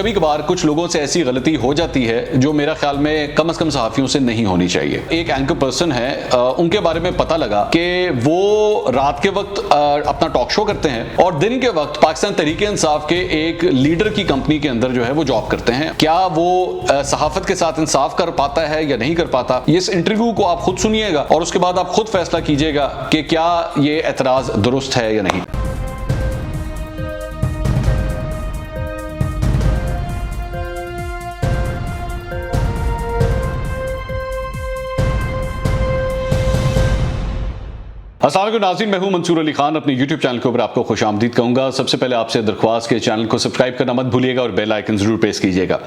कभी कभार कुछ लोगों से ऐसी गलती हो जाती है जो मेरा ख्याल में कम से कम सहाफियों से नहीं होनी चाहिए। एक एंकर पर्सन है, उनके बारे में पता लगा कि वो रात के वक्त अपना टॉक शो करते हैं और दिन के वक्त पाकिस्तान तहरीक इंसाफ के एक लीडर की कंपनी के अंदर जो है वो जॉब करते हैं। क्या वो सहाफत के साथ इंसाफ कर पाता है या नहीं कर पाता, इस इंटरव्यू को आप खुद सुनिएगा और उसके बाद आप खुद फैसला कीजिएगा कि क्या ये एतराज दुरुस्त है या नहीं। अस्सलाम वालेकुम नाज़रीन, मैं हूं मंसूर अली खान। अपने YouTube चैनल के ऊपर आपको खुशामदीद कहूँगा। सबसे पहले आपसे दरख्वास्त के चैनल को सब्सक्राइब करना मत भूलिएगा और बेल आइकन ज़रूर प्रेस कीजिएगा।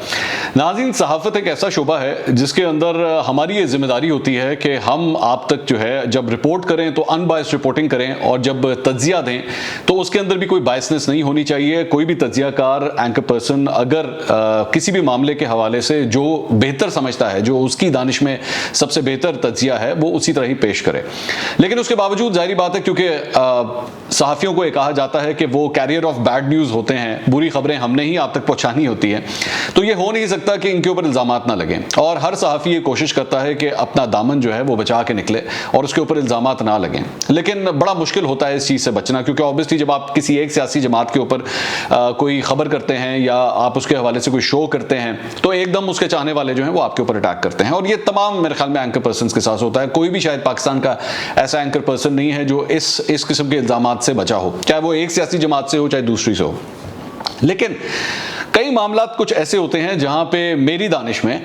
नाज़रीन, सहाफ़त एक ऐसा शोबा है जिसके अंदर हमारी ये जिम्मेदारी होती है कि हम आप तक जो है जब रिपोर्ट करें तो अनबायस्ड रिपोर्टिंग करें और जब तज्जिया दें तो उसके अंदर भी कोई बायसनेस नहीं होनी चाहिए। कोई भी तज्जियाकार एंकर पर्सन अगर किसी भी मामले के हवाले से जो बेहतर समझता है, जो उसकी दानिश में सबसे बेहतर तज्जिया है, वो उसी तरह ही पेश करे। लेकिन उसके बावजूद जाहिर बात है, क्योंकि सहाफियों को ये कहा जाता है कि वो कैरियर ऑफ बैड न्यूज़ होते हैं, बुरी खबरें हमने ही आप तक पहुंचानी होती हैं, तो ये हो नहीं सकता कि इनके ऊपर इल्ज़ामात ना लगें। और हर सहाफ़ी ये कोशिश करता है कि अपना दामन जो है वो बचा के निकले और उसके ऊपर इल्ज़ामात ना लगें। लेकिन बड़ा मुश्किल होता है इस चीज़ से बचना, क्योंकि ऑब्वियसली जब आप किसी एक सियासी जमात के ऊपर कोई खबर करते हैं या आप उसके हवाले से कोई शो करते हैं तो एकदम उसके चाहने वाले जो हैं वो आपके ऊपर अटैक करते हैं। और ये तमाम मेरे ख्याल में एंकर पर्सन के साथ होता है। कोई भी शायद पाकिस्तान का ऐसा एंकर पर्सन नहीं है जो इस किस्म के इल्जामात से बचा हो, चाहे वो एक सियासी जमात से हो चाहे दूसरी से हो। लेकिन कई मामलात कुछ ऐसे होते हैं जहां पे मेरी दानिश में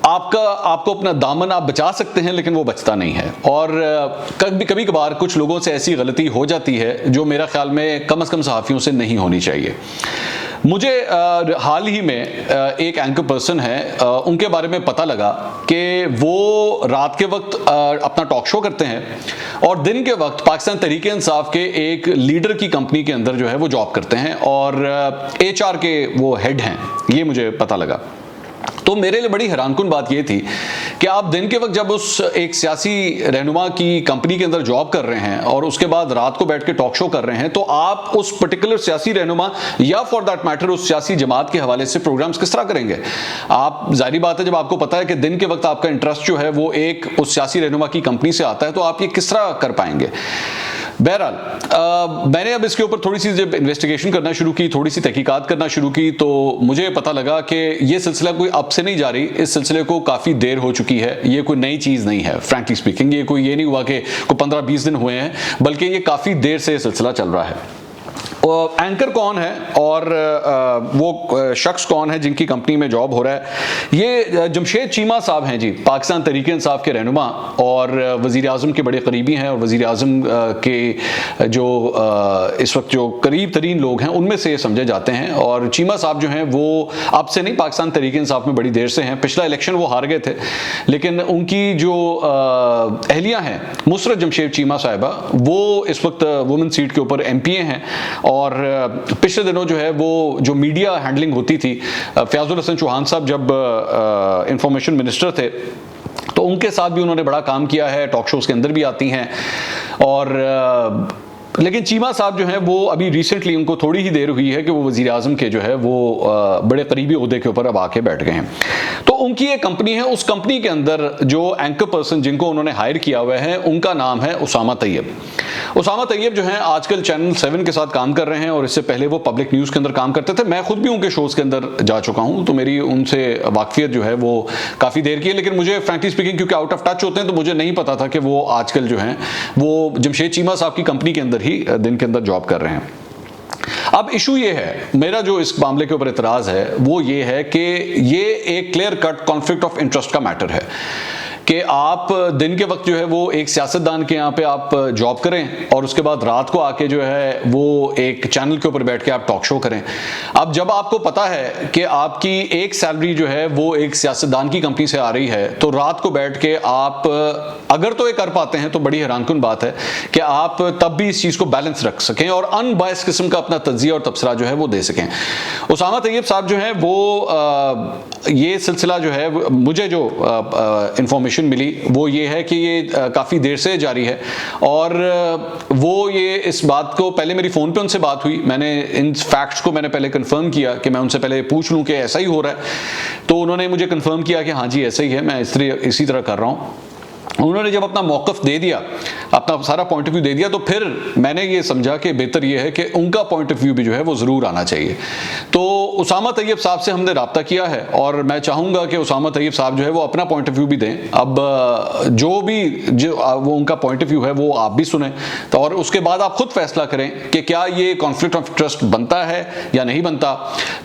आपको अपना दामन आप बचा सकते हैं लेकिन वो बचता नहीं है। और कभी कभार कुछ लोगों से ऐसी गलती हो जाती है जो मेरा ख्याल में कम से कम सहाफियों से नहीं होनी चाहिए। मुझे हाल ही में एक एंकर पर्सन है, उनके बारे में पता लगा कि वो रात के वक्त अपना टॉक शो करते हैं और दिन के वक्त पाकिस्तान तहरीक इंसाफ के एक लीडर की कंपनी के अंदर जो है वो जॉब करते हैं और HR के वो हेड हैं, ये मुझे पता लगा। तो मेरे लिए बड़ी हैरानकुन बात यह थी कि आप दिन के वक्त जब उस एक सियासी रहनुमा की कंपनी के अंदर जॉब कर रहे हैं और उसके बाद रात को बैठ के टॉक शो कर रहे हैं, तो आप उस पर्टिकुलर सियासी रहनुमा या फॉर दैट मैटर उस सियासी जमात के हवाले से प्रोग्राम्स किस तरह करेंगे। आप जाहिर बात है, जब आपको पता है कि दिन के वक्त आपका इंटरेस्ट जो है वो एक उस सियासी रहनुमा की कंपनी से आता है, तो आप ये किस तरह कर पाएंगे। बहरहाल मैंने अब इसके ऊपर थोड़ी सी जब इन्वेस्टिगेशन करना शुरू की, थोड़ी सी तहकीकात करना शुरू की, तो मुझे पता लगा कि ये सिलसिला कोई अब से नहीं जारी, इस सिलसिले को काफ़ी देर हो चुकी है। ये कोई नई चीज़ नहीं है, फ्रैंकली स्पीकिंग। ये नहीं हुआ कि कोई 15-20 दिन हुए हैं, बल्कि ये काफ़ी देर से ये सिलसिला चल रहा है। एंकर कौन है और वो शख्स कौन है जिनकी कंपनी में जॉब हो रहा है, ये जमशेद चीमा साहब हैं जी, पाकिस्तान तहरीक इंसाफ के रहनुमा और वज़ीर आज़म के बड़े करीबी हैं और वज़ीर आज़म के जो इस वक्त जो करीब तरीन लोग हैं उनमें से समझे जाते हैं। और चीमा साहब जो हैं वो अब से नहीं, पाकिस्तान तहरीक इंसाफ में बड़ी देर से हैं। पिछला इलेक्शन वो हार गए थे, लेकिन उनकी जो अहलिया हैं मुसरत जमशेद चीमा साहिबा, वो इस वक्त वुमेन सीट के ऊपर MPA हैं। और पिछले दिनों जो है वो जो मीडिया हैंडलिंग होती थी, फयाजुल हसन चौहान साहब जब इंफॉर्मेशन मिनिस्टर थे तो उनके साथ भी उन्होंने बड़ा काम किया है, टॉक शोज के अंदर भी आती हैं। और लेकिन चीमा साहब जो हैं वो अभी रिसेंटली, उनको थोड़ी ही देर हुई है कि वो वज़ीर आज़म के जो है वो बड़े करीबी ओहदे के ऊपर अब आके बैठ गए हैं। तो उनकी एक कंपनी है, उस कंपनी के अंदर जो एंकर पर्सन जिनको उन्होंने हायर किया हुआ है उनका नाम है उसामा तैयब। उसामा तैयब जो हैं आजकल चैनल 7 के साथ काम कर रहे हैं और इससे पहले वो पब्लिक न्यूज़ के अंदर काम करते थे। मैं खुद भी उनके शोज़ के अंदर जा चुका हूँ, तो मेरी उनसे वाकफियत जो है वो काफ़ी देर की है। लेकिन मुझे फ्रैंकली स्पीकिंग, क्योंकि आउट ऑफ टच होते हैं, तो मुझे नहीं पता था कि वो आजकल जो हैं वो जमशेद चीमा साहब की कंपनी के अंदर ही दिन के अंदर जॉब कर रहे हैं। अब इशू ये है, मेरा जो इस मामले के ऊपर इतराज है वो ये है कि ये एक clear cut conflict of interest का मैटर है कि आप दिन के वक्त जो है वो एक सियासतदान के यहाँ पे आप जॉब करें और उसके बाद रात को आके जो है वो एक चैनल के ऊपर बैठ के आप टॉक शो करें। अब जब आपको पता है कि आपकी एक सैलरी जो है वो एक सियासतदान की कंपनी से आ रही है, तो रात को बैठ के आप अगर तो ये कर पाते हैं तो बड़ी हैरानकुन बात है कि आप तब भी इस चीज़ को बैलेंस रख सकें और अनबायस्ड किस्म का अपना तज्जिया और तबसरा जो है वो दे सकें। उसामा तैयब साहब जो है वो ये सिलसिला जो है, मुझे जो इंफॉर्मेशन इन्फॉर्मेशन मिली वो ये है कि ये काफ़ी देर से जारी है, और वो ये इस बात को, पहले मेरी फ़ोन पे उनसे बात हुई, मैंने इन फैक्ट्स को मैंने पहले कंफर्म किया कि मैं उनसे पहले पूछ लूँ कि ऐसा ही हो रहा है, तो उन्होंने मुझे कंफर्म किया कि हाँ जी ऐसा ही है, मैं इसी तरह कर रहा हूँ। उन्होंने जब अपना मौक़िफ़ दे दिया, अपना सारा पॉइंट ऑफ व्यू दे दिया, तो फिर मैंने ये समझा कि बेहतर ये है कि उनका पॉइंट ऑफ व्यू भी जो है वो ज़रूर आना चाहिए। तो उसामा तैयब साहब से हमने रब्ता किया है, और मैं चाहूँगा कि उसामा तैयब साहब जो है वो अपना पॉइंट ऑफ व्यू भी दें। अब जो वो उनका पॉइंट ऑफ व्यू है वो आप भी सुने, तो और उसके बाद आप खुद फैसला करें कि क्या ये कॉन्फ्लिक्ट ऑफ इंटरेस्ट बनता है या नहीं बनता,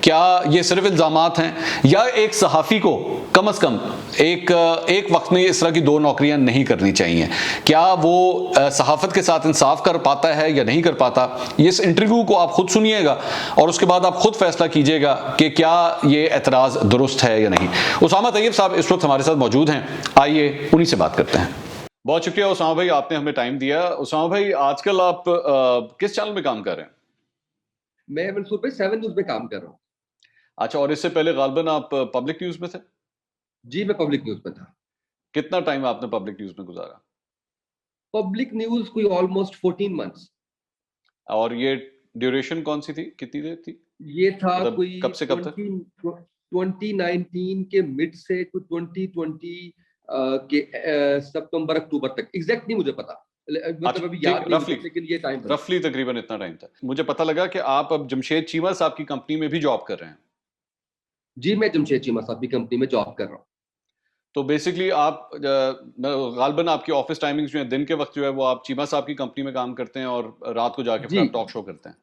क्या ये सिर्फ इल्ज़ामात हैं, या एक सहाफ़ी को कम अज़ कम एक वक्त में इस तरह की 2 नौकरियां नहीं करनी चाहिए, क्या वो सहाफत के साथ इंसाफ कर पाता है या नहीं कर पाता। इस इंटरव्यू को आप खुद सुनिएगा और उसके बाद आप खुद फैसला कीजिएगा कि क्या ये एतराज़ दुरुस्त है या नहीं। उसामा तैयब साहब इस वक्त हमारे साथ मौजूद हैं, आइए उन्हीं से बात करते हैं। बहुत शुक्रिया उसामा भाई, आपने हमें टाइम दिया। उसामा भाई, आजकल आप किस चैनल में काम कर रहे हैं? मैं मंसूर पे 7 न्यूज़ में काम कर रहा हूँ। अच्छा, और इससे पहले गालिबन आप पब्लिक न्यूज़ में थे? जी, मैं पब्लिक न्यूज़ में था। कितना टाइम आपने पब्लिक न्यूज़ में गुजारा? पब्लिक न्यूज़ कोई ऑलमोस्ट 14 मंथ्स। और ये ड्यूरेशन कौन सी थी, कितनी देर थी, ये था मतलब कोई कब से कब तक? 2019 के मिड से कुछ 2020 के सितंबर अक्टूबर तक। एग्जैक्ट नहीं मुझे पता, मतलब अच्छा, अभी ठीक, याद नहीं रफली मुझे, लेकिन ये टाइम था। रफली तकरीबन इतना टाइम था। मुझे पता लगा कि आप अब जमशेद चीमा साहब की कंपनी में भी जॉब कर रहे हैं। जी, मैं जमशेद चीमा साहब की कंपनी में जॉब कर रहा हूँ। तो बेसिकली आप गालिबन आपकी ऑफिस टाइमिंग्स जो है, दिन के वक्त जो है वो आप चीमा साहब की कंपनी में काम करते हैं और रात को जाके फिर जी, आप टॉक शो करते हैं।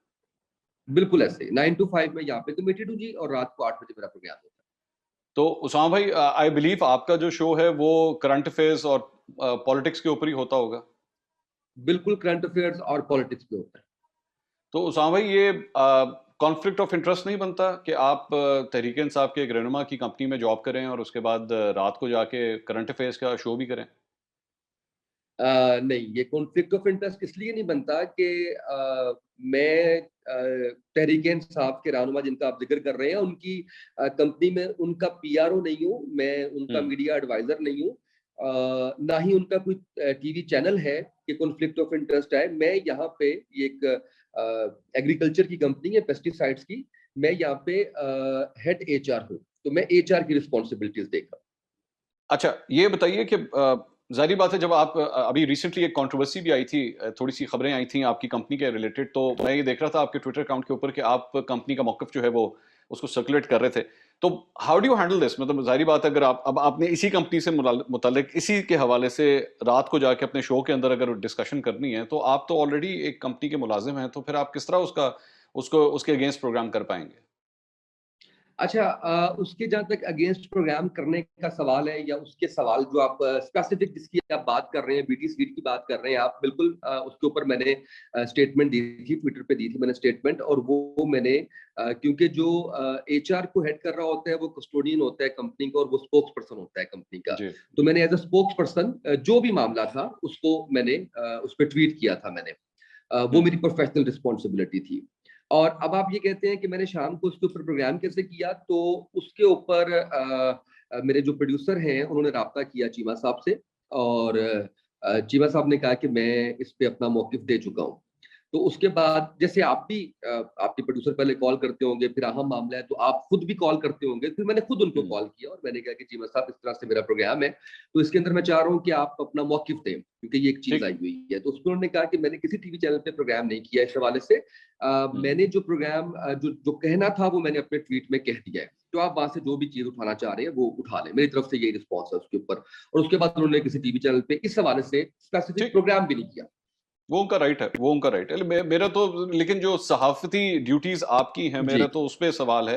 बिल्कुल ऐसे 9 to 5 में यहाँ पे कमिटेड हूँ जी, और रात को 8 बजे मेरा प्रोग्राम होता है। तो उसामा भाई, आई बिलीव आपका जो शो है वो करंट अफेयर्स और पॉलिटिक्स के ऊपर ही होता होगा। बिल्कुल करंट अफेयर्स और पॉलिटिक्स पे होता है। तो उसामा भाई, ये कॉन्फ्लिक्ट ऑफ इंटरेस्ट नहीं बनता कि आप तहरीक इंसाफ के एक रहनुमा की कंपनी में जॉब करें और उसके बाद रात को जाके करंट अफेयर्स का शो भी करें? नहीं, ये कॉन्फ्लिक्ट ऑफ इंटरेस्ट इसलिए नहीं बनता कि मैं तहरीक इंसाफ के रहनुमा जिनका आप जिक्र कर रहे हैं, उनकी कंपनी में उनका पीआरओ नहीं हूँ, मैं उनका मीडिया एडवाइजर नहीं हूँ, ना ही उनका कोई टीवी चैनल है कि कॉन्फ्लिक्ट ऑफ इंटरेस्ट है। मैं यहाँ पे एक एग्रीकल्चर की कंपनी है, पेस्टिसाइड्स की, मैं यहाँ पे हेड एचआर हूँ, तो मैं एचआर की रिस्पॉन्सिबिलिटीज देख रहा हूँ। अच्छा, ये बताइए कि ज़ाहिर बात है, जब आप अभी रिसेंटली एक कंट्रोवर्सी भी आई थी, थोड़ी सी खबरें आई थी आपकी कंपनी के रिलेटेड, तो मैं ये देख रहा था आपके ट्विटर अकाउंट के ऊपर कि आप कंपनी का मौक़िफ़ जो है वो उसको सर्कुलेट कर रहे थे। तो how do you handle this? मतलब ज़ाहिर बात है, अगर आपने इसी कंपनी से मुताल्लिक इसी के हवाले से रात को जाके अपने शो के अंदर अगर डिस्कशन करनी है, तो आप तो ऑलरेडी एक कंपनी के मुलाज़िम हैं, तो फिर आप किस तरह उसके अगेंस्ट प्रोग्राम कर पाएँगे? अच्छा, उसके जहाँ तक अगेंस्ट प्रोग्राम करने का सवाल है, या उसके सवाल जो आप स्पेसिफिक जिसकी आप बात कर रहे हैं, बीटी स्वीट की बात कर रहे हैं आप, बिल्कुल उसके ऊपर मैंने स्टेटमेंट दी थी, ट्विटर पे दी थी मैंने स्टेटमेंट, और वो मैंने क्योंकि जो एचआर को हेड कर रहा होता है वो कस्टोडियन होता है कंपनी का, और वो स्पोक्स पर्सन होता है कंपनी का। जी। तो मैंने एज अ स्पोक्स पर्सन जो भी मामला था उसको मैंने उस पर ट्वीट किया था मैंने। वो मेरी प्रोफेशनल रिस्पॉन्सिबिलिटी थी। और अब आप ये कहते हैं कि मैंने शाम को उसके ऊपर प्रोग्राम कैसे किया, तो उसके ऊपर मेरे जो प्रोड्यूसर हैं उन्होंने राब्ता किया चीमा साहब से, और चीमा साहब ने कहा कि मैं इस पे अपना मौक़िफ़ दे चुका हूँ। तो उसके बाद जैसे आप भी आपके प्रोड्यूसर पहले कॉल करते होंगे, फिर अहम मामला है तो आप खुद भी कॉल करते होंगे, फिर मैंने खुद उनको कॉल किया और मैंने कहा कि चीमा साहब इस तरह से मेरा प्रोग्राम है, तो इसके अंदर मैं चाह रहा हूँ कि आप अपना मौक़िफ़ दें, क्योंकि ये एक चीज़ आई हुई है। तो उसपे उन्होंने कहा कि मैंने किसी टीवी चैनल पे प्रोग्राम नहीं किया इस हवाले से। मैंने जो प्रोग्राम जो कहना था वो मैंने अपने ट्वीट में कह दिया है। तो आप वहाँ से जो भी चीज़ उठाना चाह रहे हैं वो उठा लें। मेरी तरफ से यही रिस्पॉन्स है उसके ऊपर। और उसके बाद उन्होंने किसी टीवी चैनल पे इस हवाले से स्पेसिफिक ठीक, प्रोग्राम भी नहीं किया। वो उनका राइट है, वो उनका राइट है। मेरा तो, लेकिन जो सहाफ़ती ड्यूटीज़ आपकी हैं, जी। मेरा तो उस पे सवाल है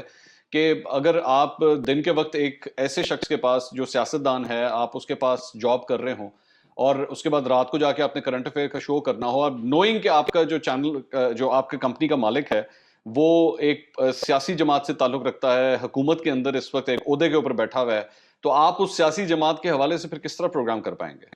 कि अगर आप दिन के वक़्त एक ऐसे शख्स के पास जो सियासतदान है, आप उसके पास जॉब कर रहे हों और उसके बाद रात को जाके आपने करंट अफ़ेयर का शो करना हो, और नोइंग कि आपका जो चैनल जो आपकी कंपनी का मालिक है, वो एक सियासी जमात से ताल्लुक़ रखता है, हुकूमत के अंदर इस वक़्त एक ओहदे के ऊपर बैठा हुआ है, तो आप उस सियासी जमात के हवाले से फिर किस तरह प्रोग्राम कर पाएँगे?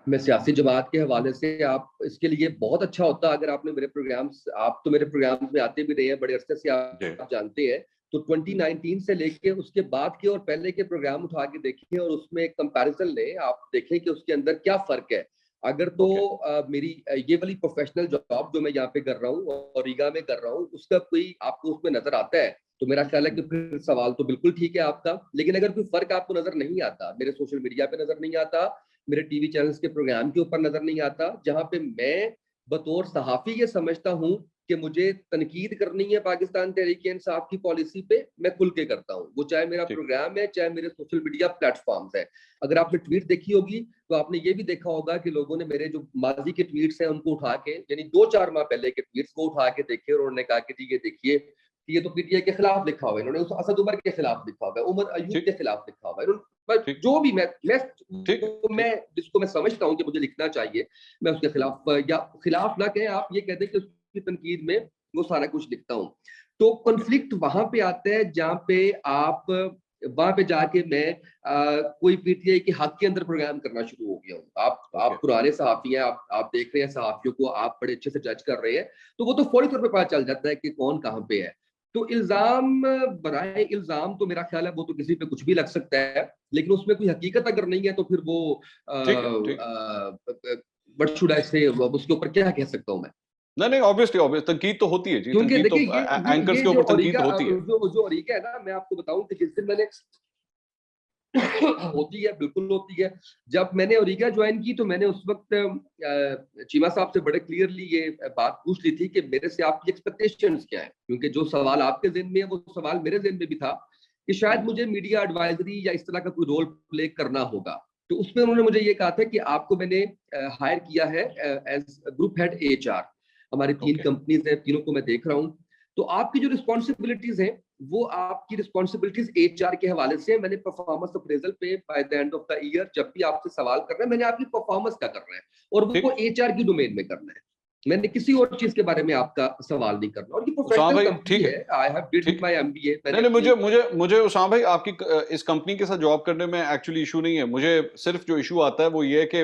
मैं सियासी जमात के हवाले से, आप इसके लिए बहुत अच्छा होता अगर आपने मेरे प्रोग्राम्स, आप तो मेरे प्रोग्राम्स में आते भी रहे हैं, बड़े अरसे से जी। आप जानते हैं। तो 2019 से लेके उसके बाद के और पहले के प्रोग्राम उठा के देखिए और उसमें एक कंपैरिजन ले, आप देखें कि उसके अंदर क्या फर्क है। अगर तो मेरी ये वाली प्रोफेशनल जॉब जो मैं यहाँ पे कर रहा हूँ और रीगा में कर रहा हूँ, उसका कोई आपको उसमें नजर आता है तो मेरा ख्याल है कि फिर सवाल तो बिल्कुल ठीक है आपका। लेकिन अगर कोई फर्क आपको नजर नहीं आता, मेरे सोशल मीडिया पे नजर नहीं आता, मेरे टीवी चैनल्स के प्रोग्राम के ऊपर नजर नहीं आता, जहां पे मैं बतौर सहाफी ये समझता हूँ कि मुझे तनकीद करनी है पाकिस्तान तहरीक-ए-इंसाफ की पॉलिसी पे, मैं खुल के करता हूँ, वो चाहे मेरा प्रोग्राम है, चाहे मेरे सोशल मीडिया प्लेटफॉर्म्स है। अगर आपने ट्वीट देखी होगी तो आपने ये भी देखा होगा कि लोगों ने मेरे जो माजी के ट्वीट्स हैं उनको उठा के, यानी 2-4 माह पहले के ट्वीट्स को उठा के देखे और उन्होंने कहा कि जी ये देखिए कि ये तो पीटीआई के खिलाफ लिखा हुआ है, इन्होंने उस असद उमर के खिलाफ लिखा हुआ है, उमर अयूब के खिलाफ लिखा हुआ है, जो भी मैं जिसको मैं समझता हूँ कि मुझे लिखना चाहिए, मैं उसके खिलाफ, या खिलाफ ना कहें आप, ये कहते हैं कि उसकी तनकीद में वो सारा कुछ लिखता हूँ। तो कॉन्फ्लिक्ट वहां पे आता है जहां पे आप वहां पे जाके मैं कोई पीटीआई के हक के अंदर प्रोग्राम करना शुरू हो गया हूँ। आप पुराने सहाफी हैं, आप देख रहे हैं सहाफियों को, आप बड़े अच्छे से जज कर रहे हैं, तो वो तो फौरी तौर पे पता चल जाता है कि कौन कहाँ पे है। तो इल्जाम बराए इल्जाम तो मेरा ख्याल है वो तो किसी पे कुछ भी लग सकता है, लेकिन उसमें कोई हकीकत अगर नहीं है तो फिर वो व्हाट शुड आई से, उसके ऊपर क्या कह सकता हूँ मैं। नहीं ऑब्वियसली तनकीद तो होती है जी, क्योंकि तनकीद तो देखिए एंकर्स के ऊपर तनकीद होती है। जो अरीका है ना, मैं आपको बताऊं कि जिस दिन मैंने होती है, बिल्कुल होती है। जब मैंने ओरिगा ज्वाइन की तो मैंने उस वक्त चीमा साहब से बड़े क्लियरली ये बात पूछ ली थी कि मेरे से आपकी एक्सपेक्टेशंस क्या है, क्योंकि जो सवाल आपके ज़हन में है वो सवाल मेरे ज़हन में भी था कि शायद मुझे मीडिया एडवाइजरी या इस तरह का कोई रोल प्ले करना होगा। तो उसमें उन्होंने मुझे ये कहा था कि आपको मैंने हायर किया है एज ग्रुप हेड एचआर, हमारी 3 कंपनीज है, तीनों को मैं देख रहा हूँ, तो आपकी जो रिस्पॉन्सिबिलिटीज हैं वो आपकी रिस्पॉन्सिबिलिटीज एचआर के हवाले से, मैंने परफॉर्मेंस अप्रेजल पे by the end of the year जब भी आपसे सवाल कर रहे हैं, मैंने आपकी परफॉर्मेंस का करना है और वो एचआर की डोमेन में करना है, मैंने किसी और चीज के बारे में आपका सवाल नहीं करना। और ये प्रोफेशनल कंपनी है, I have did my MBA. नहीं मुझे उसामा भाई आपकी इस कंपनी के साथ जॉब करने में एक्चुअली इशू नहीं है, मुझे सिर्फ जो इशू आता है वो ये है कि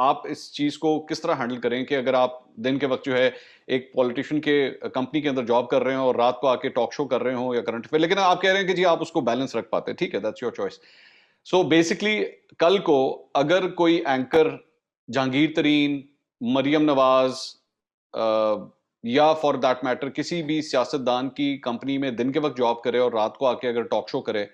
आप इस चीज को किस तरह हैंडल करें कि अगर आप दिन के वक्त जो है एक पॉलिटिशियन के कंपनी के अंदर जॉब कर रहे हो और रात को आके टॉक शो कर रहे हो या करंट अफेयर, लेकिन आप कह रहे हैं कि जी आप उसको बैलेंस रख पाते हैं, ठीक है, that's your choice. So basically कल को अगर कोई एंकर जहांगीर तरीन, मरियम नवाज या फॉर दैट मैटर किसी भी सियासतदान की कंपनी में दिन के वक्त जॉब करे और रात को आके अगर टॉक शो करे,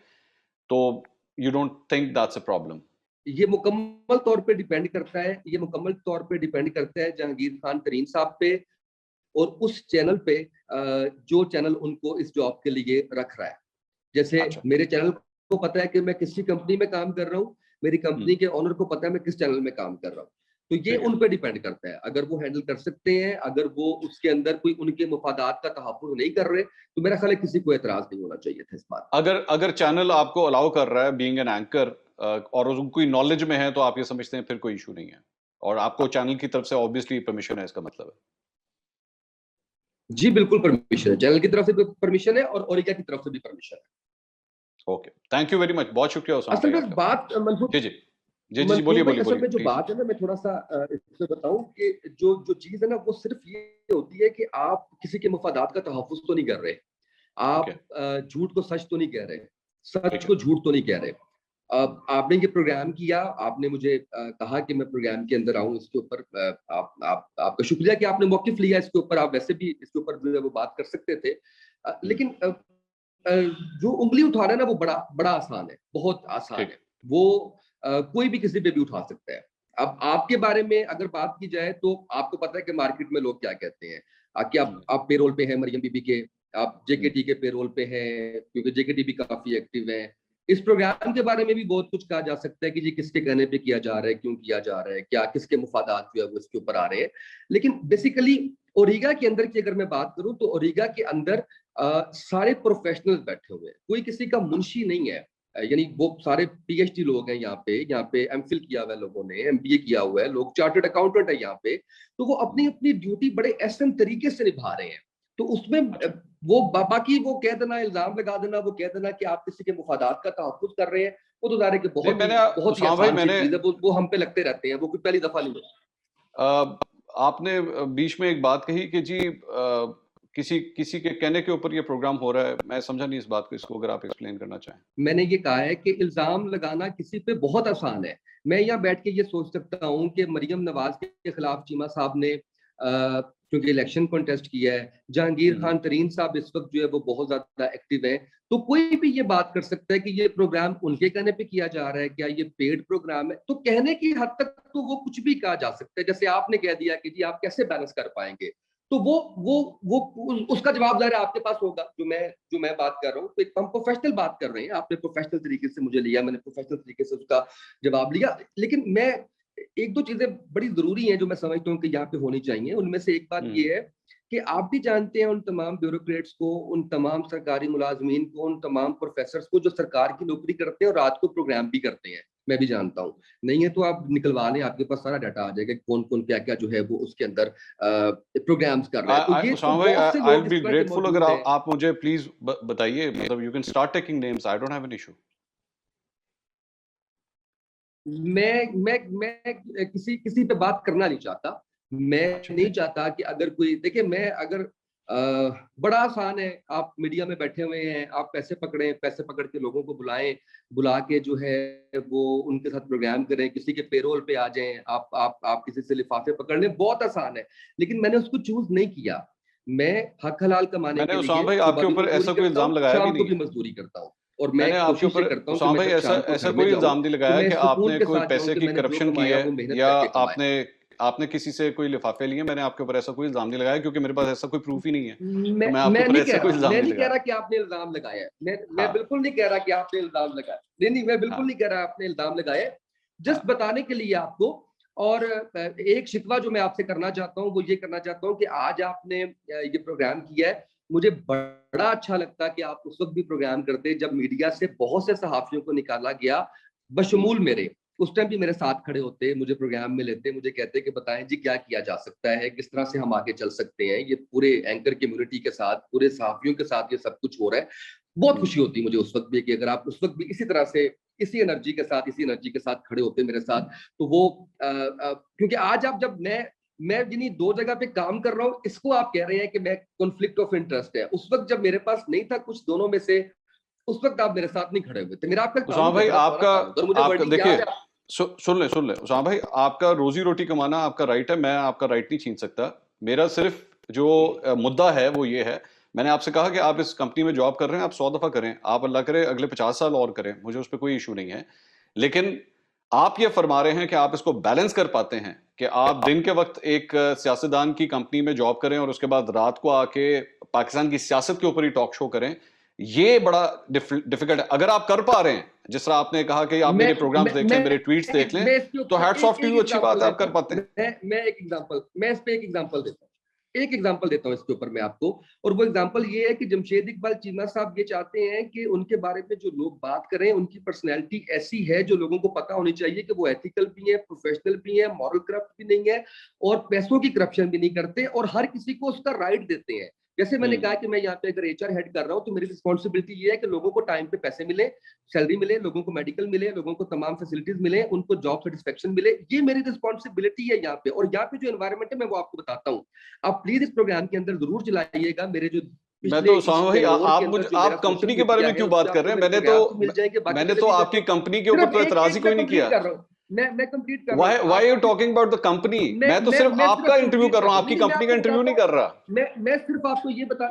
तो you don't think that's a problem? ये मुकम्मल तौर पे डिपेंड करता है, ये मुकम्मल तौर पे डिपेंड करता है जहांगीर खान तरीन साहब पे और उस चैनल पे जो चैनल उनको इस जॉब के लिए रख रहा है। जैसे मेरे चैनल को पता है कि मैं किसी कंपनी में काम कर रहा हूँ, मेरी कंपनी के ओनर को पता है मैं किस चैनल में काम कर रहा हूँ, तो ये उन पे डिपेंड करता है। अगर वो हैंडल कर सकते हैं, अगर वो उसके अंदर कोई उनके मुफादात का तहफ़्फ़ुज़ नहीं कर रहे, तो मेरा ख्याल है किसी को एतराज नहीं होना चाहिए था इस बात। अगर चैनल आपको अलाउ कर रहा है बीइंग एन एंकर और उनकी नॉलेज में है, तो आप ये समझते हैं फिर कोई इशू नहीं है और आपको चैनल की तरफ से ऑब्वियसली परमिशन है, इसका मतलब है? जी बिल्कुल परमिशन है, चैनल की तरफ से भी परमिशन है और ओरिगा की तरफ से भी परमिशन है। Okay, thank you very much, बहुत शुक्रिया उस्मान असल भाई में आपका। बात मंसूर जी बोलिए असल में जो बात है ना, मैं थोड़ा सा इसमें बताऊं कि जो चीज है ना, वो सिर्फ ये होती है कि आप किसी के मफादात का तहफ़्फ़ुज़ तो नहीं कर रहे, आप झूठ को सच तो नहीं कह रहे, सच को झूठ तो नहीं कह रहे। आपने ये प्रोग्राम किया, आपने मुझे कहा कि मैं प्रोग्राम के अंदर आऊं, इसके ऊपर आपका शुक्रिया कि आपने मौक़िफ़ लिया इसके ऊपर, आप वैसे भी इसके ऊपर जो है वो बात कर सकते थे, लेकिन जो उंगली उठाना है ना वो बड़ा आसान है, बहुत आसान है, वो कोई भी किसी पे भी उठा सकता है। अब आपके बारे में अगर बात की जाए तो आपको पता है कि मार्केट में लोग क्या कहते हैं, कि आप पेरोल पे हैं मरियम बीबी के, आप जेकेटी के पेरोल पे हैं, क्योंकि जेकेटी भी काफी एक्टिव है। इस प्रोग्राम के बारे में भी बहुत कुछ कहा जा सकता है कि जी किसके कहने पे किया जा रहा है, क्यों किया जा रहा है, क्या किसके मुफादात जो है वो इसके ऊपर आ रहे हैं। लेकिन बेसिकली ओरिगा के अंदर की अगर मैं बात करूं तो ओरिगा के अंदर सारे प्रोफेशनल्स बैठे हुए हैं, कोई किसी का मुंशी नहीं है, यानी वो सारे पीएचडी लोग हैं यहाँ पे एमफिल किया हुआ है लोगों ने, एमबीए किया हुआ है, लोग चार्टर्ड अकाउंटेंट है यहाँ पे, तो वो अपनी अपनी ड्यूटी बड़े एहसन तरीके से निभा रहे हैं। तो उसमें वो बाकी वो कह देना, इल्जाम लगा देना, वो कह देना कि आप किसी के मुफादात का तहफ़्फ़ुज़ कर रहे हैं, वो तो ज़ाहिर है कि बहुत ही आसान सी चीज़ है, वो हम पे लगते रहते हैं, वो कोई पहली दफा नहीं है। आपने बीच में एक बात कही कि जी किसी किसी के कहने के ऊपर ये प्रोग्राम हो रहा है? मैं समझा नहीं इस बात को, इसको अगर आप एक्सप्लेन करना चाहें। मैंने ये कहा है कि इल्जाम लगाना किसी पे बहुत आसान है। मैं यहाँ बैठ के ये सोच सकता हूँ कि मरियम नवाज के खिलाफ चीमा साहब ने क्योंकि इलेक्शन कॉन्टेस्ट किया है, जहांगीर खान तरीन साहब इस वक्त जो है वो बहुत ज्यादा एक्टिव है, तो कोई भी ये बात कर सकता है कि ये प्रोग्राम उनके कहने पे किया जा रहा है, क्या ये पेड प्रोग्राम है? तो कहने की हद तक तो वो कुछ भी कहा जा सकता है। जैसे आपने कह दिया कि जी आप कैसे बैलेंस कर पाएंगे, तो वो उसका जवाब ज़ाहिर है आपके पास होगा। जो मैं बात कर रहा हूँ, तो एक हम प्रोफेशनल बात कर रहे हैं, आपने प्रोफेशनल तरीके से मुझे लिया, मैंने प्रोफेशनल तरीके से उसका जवाब लिया। लेकिन मैं एक दो चीजें बड़ी जरूरी हैं जो मैं समझता हूँ कि यहाँ पे होनी चाहिए। उनमें से एक बात ये है कि आप भी जानते हैं उन तमाम ब्यूरोक्रेट्स को, उन तमाम सरकारी मुलाजमीन को, उन तमाम प्रोफेसर्स को जो सरकार की नौकरी करते हैं और रात को प्रोग्राम भी करते हैं, मैं भी जानता हूँ। नहीं है तो आप निकलवा लें, आपके पास सारा डाटा आ जाएगा कौन कौन क्या क्या जो है वो उसके अंदर प्रोग्राम्स कर रहे हैं। तो ये तो उसामा भाई, बहुत से आई लोग विल इस बी तरह के ग्रेटफुल अगर मौजूद हैं। आप मुझे प्लीज बताइए, मतलब you can start taking names, I don't have an issue. मैं किसी किसी पे बात करना नहीं चाहता। मैं अच्छा, नहीं चाहता कि अगर कोई देखिए, मैं अगर बड़ा आसान है, आप मीडिया में बैठे हुए हैं, आप पैसे पकड़ें, पैसे पकड़ के लोगों को बुलाएं, बुला के जो है वो उनके साथ प्रोग्राम करें, किसी के पेरोल पे आ जाएं, आप किसी से लिफाफे पकड़ लें, बहुत आसान है। लेकिन मैंने उसको चूज नहीं किया। मैं हक हलाल कमाने मैंने के उसामा लिए भाई सुबह आपके भी ऊपर मजदूरी ऐसा कोई करता इल्जाम हूँ, लगाया भी शाम को नहीं भी है। मजदूरी करता हूँ, और मैं मैंने आपके कोशिश ये ऊपर करता हूँ कि उसामा मैं भाई जब ऐसा शाम को ऐसा घर में कोई जाऊं इल्जाम नहीं तो लगाया मैं कि सुकून आपने के कोई साथ जाऊं पैसे कि की मैंने जो करप्शन की कमाया है, वो मेहनत या करके कमाया। आपने आपने किसी से कोई लिफाफे लिए। मैंने आपके ऊपर ऐसा कोई इल्जाम नहीं लगाया, क्योंकि मेरे पास ऐसा कोई प्रूफ ही नहीं है, तो मैं आपके मैं ऊपर नहीं ऐसा कह कोई रहा, इल्जाम मैं नहीं नहीं कह लगाया। रहा कि आपने इल्जाम लगाया है। मैं हाँ, बिल्कुल नहीं कह रहा कि आपने इल्जाम लगाया, नहीं, मैं बिल्कुल हाँ, नहीं कह रहा आपने इल्जाम लगाया। जस्ट हाँ। बताने के लिए आपको। और एक शिकवा जो मैं आपसे करना चाहता हूँ वो ये करना चाहता हूँ कि आज आपने ये प्रोग्राम किया है। मुझे बड़ा अच्छा लगता कि आप उस वक्त भी प्रोग्राम करते जब मीडिया से बहुत से सहाफियों को निकाला गया, बशमूल मेरे। उस टाइम भी मेरे साथ खड़े होते, मुझे प्रोग्राम में लेते, मुझे कहते कि बताएं जी क्या किया जा सकता है, किस तरह से हम आगे चल सकते हैं, ये पूरे एंकर कम्युनिटी के साथ, पूरे सहाफियों के साथ ये सब कुछ हो रहा है। बहुत खुशी होती मुझे उस वक्त भी कि अगर आप उस वक्त भी इसी तरह से इसी एनर्जी के साथ खड़े होते मेरे साथ। तो वो क्योंकि आज आप जब मैं जिन्हीं दो जगह पे काम कर रहा हूँ, इसको आप कह रहे हैं कि मैं कॉन्फ्लिक्ट ऑफ इंटरेस्ट है। उस वक्त जब मेरे पास नहीं था कुछ दोनों में से, उस वक्त आप मेरे साथ नहीं खड़े हुए थे। मेरा आपका उसामा ताल्लुक है, भाई, बड़ा पुराना आपका ताल्लुक है, और मुझे आपका वर्डिंग देखिए, याद है। सुन ले उसामा भाई, आपका रोजी रोटी कमाना आपका राइट है, मैं आपका राइट नहीं छीन सकता। मेरा सिर्फ जो मुद्दा है वो ये है, मैंने आपसे कहा कि आप इस कंपनी में जॉब कर रहे हैं, आप 100 दफा करें, आप अल्लाह करे अगले 50 साल और करें, मुझे उस पर कोई इशू नहीं है। लेकिन आप ये फरमा रहे हैं कि आप इसको बैलेंस कर पाते हैं कि आप दिन के वक्त एक सियासतदान की कंपनी में जॉब करें और उसके बाद रात को आके पाकिस्तान की सियासत के ऊपर ही टॉक शो करें। ये बड़ा डिफिकल्ट है। अगर आप कर पा रहे हैं, जिस तरह आपने कहा कि आप मैं मेरे प्रोग्राम्स देख लें, मेरे ट्वीट्स देख लें, मैं इसके तो ऊपर हैट्स ऑफ टू एक यू, अच्छी बात एग्जांपल है, आप देता कर हूँ। पाते हैं। मैं इस पे एक एग्जांपल देता हूँ। एक एग्जांपल देता हूँ इसके ऊपर मैं आपको। और वो एग्जांपल ये है कि जमशेद इकबाल चीमा साहब ये चाहते हैं कि उनके बारे में जो लोग बात करें, उनकी पर्सनैलिटी ऐसी है जो लोगों को पता होनी चाहिए कि वो एथिकल भी है, प्रोफेशनल भी है, मॉरल करप्ट भी नहीं है, और पैसों की करप्शन भी नहीं करते, और हर किसी को उसका राइट देते हैं। जैसे मैंने कहा कि मैं यहाँ पे अगर एचआर हेड कर रहा हूँ तो मेरी रिस्पॉन्सिबिलिटी ये है कि लोगों को टाइम पे पैसे मिले, सैलरी मिले, लोगों को मेडिकल मिले, लोगों को तमाम फैसिलिटीज मिले, उनको जॉब सेटिस्फेक्शन मिले। ये मेरी रिस्पॉन्सिबिलिटी है यहाँ पे। और यहाँ पे जो एनवायरमेंट है मैं वो आपको बताता हूँ। आप प्लीज इस प्रोग्राम के अंदर जरूर चलाइएगा। मेरे जो मैं पिछले तो इस उसामा भाई, टेन्योर के आप अंदर मुझे जो मेरा आप सोशल कंपनी के बारे मीडिया में है क्यों उस पर बात कर रहे आपको हैं? मेरे प्रोग्राम तो मिल जाएंगे, बाकी मैंने चीजें तो भी आपकी जैसे कंपनी के ऊपर सिर्फ तो एक एतराज ही एक कोई मैं नहीं कंप्लीट किया। कर रहा हूँ। मैं कंप्लीट कर रहा व्हाई हूँ। व्हाई यू आपकी टॉकिंग अबाउट द कंपनी? मैं तो सिर्फ मैं आपका सिर्फ इंटरव्यू कंप्लीट कर कर रहा रहा हूं, हूँ। आपकी नहीं, मैं कंपनी का आपको इंटरव्यू बताता नहीं हूँ। कर रहा। मैं सिर्फ आपको ये बता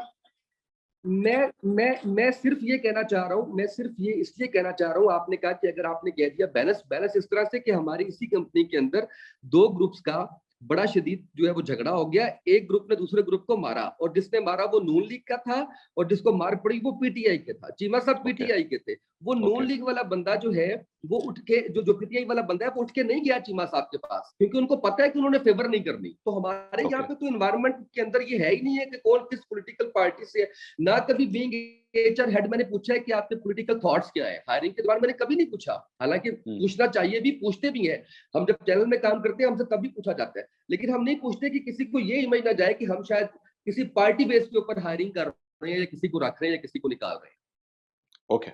मैं सिर्फ ये कहना चाह रहा हूँ, मैं सिर्फ ये इसलिए कहना चाह रहा हूँ। आपने कहा कि अगर आपने कह दिया बैलेंस बैलेंस इस तरह से कि हमारी इसी कंपनी के अंदर दो ग्रुप्स का बड़ा शदीद जो है वो झगड़ा हो गया। एक ग्रुप ने दूसरे ग्रुप को मारा, और जिसने मारा वो नून लीग का था, और जिसको मार पड़ी वो पीटीआई के था। चीमा साहब ओके, पीटीआई के थे। वो ओके, नून लीग वाला बंदा जो है वो उठ के जो पीटीआई वाला बंदा है वो उठ के नहीं गया चीमा साहब के पास, क्योंकि उनको पता है कि उन्होंने फेवर नहीं करनी। तो हमारे यहाँ ओके। पे तो इन्वायरमेंट के अंदर ये है ही नहीं है कि कौन किस पॉलिटिकल पार्टी से है। ना कभी बीइंग एचआर हेड मैंने पूछा है कि आपके पॉलिटिकल थॉट्स क्या है हायरिंग के दौरान, मैंने कभी नहीं पूछा। हालांकि पूछना चाहिए भी, पूछते भी हैं। हम जब चैनल में काम करते हैं हमसे तभी पूछा जाता है, लेकिन हम नहीं पूछते कि किसी को ये इमेज ना जाए कि हम शायद किसी पार्टी बेस के ऊपर हायरिंग कर रहे हैं, या किसी को रख रहे हैं, या किसी को निकाल रहे हैं। Okay,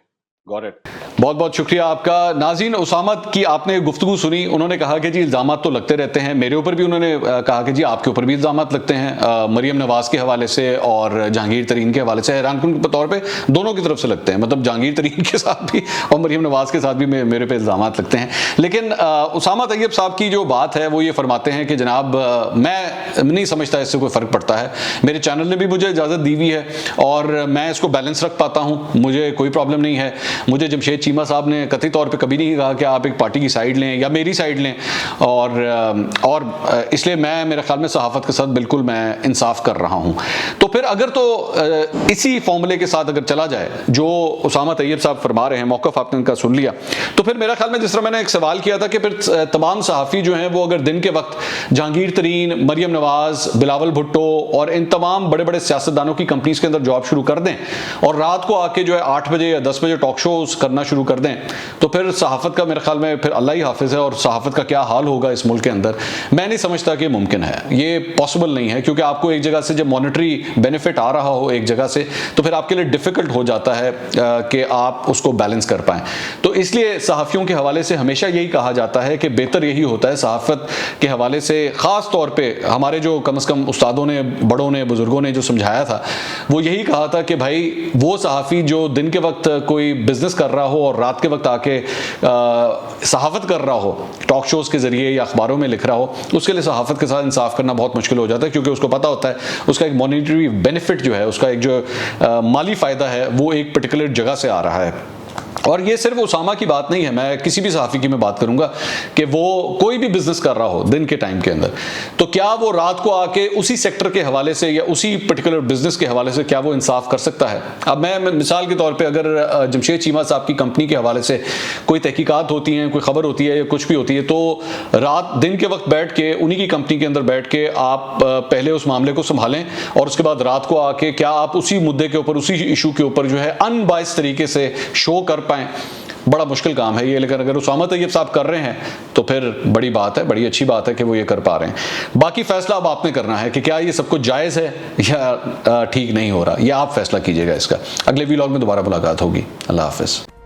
got it. बहुत बहुत शुक्रिया आपका। नाज़रीन, उसामा की आपने गुफ्तगू सुनी, उन्होंने कहा कि जी इल्ज़ामात तो लगते रहते हैं, मेरे ऊपर भी उन्होंने कहा कि जी आपके ऊपर भी इल्ज़ामात लगते हैं, मरियम नवाज़ के हवाले से और जहांगीर तरीन के हवाले से, हैरानकुन के तौर पे दोनों की तरफ से लगते हैं, मतलब जहांगीर तरीन के साथ भी और मरियम नवाज़ के साथ भी मेरे पे इल्ज़ामात लगते हैं। लेकिन उसामा तैयब साहब की जो बात है वो ये फरमाते हैं कि जनाब मैं नहीं समझता इससे कोई फ़र्क पड़ता है, मेरे चैनल ने भी मुझे इजाज़त दी हुई है और मैं इसको बैलेंस रख पाता हूँ, मुझे कोई प्रॉब्लम नहीं है। मुझे जमशेद चीमा साहब ने कतई तौर पे कभी नहीं कहा कि आप एक पार्टी की साइड लें या मेरी साइड लें, और इसलिए मैं, मेरे ख्याल में सहाफ़त के साथ बिल्कुल मैं इंसाफ कर रहा हूँ। तो फिर अगर तो इसी फॉर्मूले के साथ अगर चला जाए जो उसामा तैयब साहब फरमा रहे हैं, मौक़िफ़ आपने उनका सुन लिया, तो फिर मेरा ख्याल में जिस तरह मैंने एक सवाल किया था कि फिर तमाम सहाफ़ी जो हैं वो अगर दिन के वक्त जहांगीर तरीन, मरियम नवाज़, बिलावल भुट्टो और इन तमाम बड़े बड़े सियासतदानों की कंपनीज़ के अंदर जॉब शुरू कर दें और रात को आके जो है 8 बजे या 10 बजे टॉक शोज करना शुरू कर दें, तो फिर सहाफ़त का मेरे ख्याल में फिर अल्लाह ही हाफिज़ है, और सहाफ़त का क्या हाल होगा इस मुल्क के अंदर, मैं नहीं समझता कि मुमकिन है, ये पॉसिबल नहीं है। क्योंकि आपको एक जगह से जब मॉनेटरी बेनिफिट आ रहा हो एक जगह से, तो फिर आपके लिए डिफ़िकल्ट हो जाता है कि आप उसको बैलेंस कर पाएँ। तो इसलिए सहाफ़ियों के हवाले से हमेशा यही कहा जाता है कि बेहतर यही होता है, सहाफ़त के हवाले से ख़ास तौर पर हमारे जो कम से कम उस्तादों ने, बड़ों ने, बुज़ुर्गों ने जो समझाया था, वो यही कहा था कि भाई वो सहाफ़ी जो दिन के वक्त कोई बिजनेस कर रहा हो और रात के वक्त आके सहाफ़त कर रहा हो, टॉक शोज़ के ज़रिए या अखबारों में लिख रहा हो, उसके लिए सहाफ़त के साथ इंसाफ करना बहुत मुश्किल हो जाता है, क्योंकि उसको पता होता है उसका एक मॉनेटरी बेनिफिट जो है, उसका एक जो माली फ़ायदा है वो एक पर्टिकुलर जगह से आ रहा है। और ये सिर्फ उसामा की बात नहीं है, मैं किसी भी सहाफ़ी की मैं बात करूंगा कि वो कोई भी बिजनेस कर रहा हो दिन के टाइम के अंदर, तो क्या वो रात को आके उसी सेक्टर के हवाले से या उसी पर्टिकुलर बिजनेस के हवाले से क्या वो इंसाफ कर सकता है? अब मैं मिसाल के तौर पे अगर जमशेद चीमा साहब की कंपनी के हवाले से कोई तहकीकात होती हैं, कोई खबर होती है या कुछ भी होती है, तो दिन के वक्त बैठ के उन्हीं की कंपनी के अंदर बैठ के आप पहले उस मामले को संभालें और उसके बाद रात को आके क्या आप उसी मुद्दे के ऊपर, उसी इशू के ऊपर जो है अनबायस तरीके से शो कर पाएं? बड़ा मुश्किल काम है ये, लेकिन अगर उसामा तैयब साहब कर रहे हैं तो फिर बड़ी बात है, बड़ी अच्छी बात है कि वो ये कर पा रहे हैं। बाकी फैसला अब आपने करना है कि क्या ये सब कुछ जायज़ है या ठीक नहीं हो रहा, ये आप फैसला कीजिएगा इसका। अगले व्लॉग में दोबारा मुलाकात होगी। अल्लाह हाफ़िज़।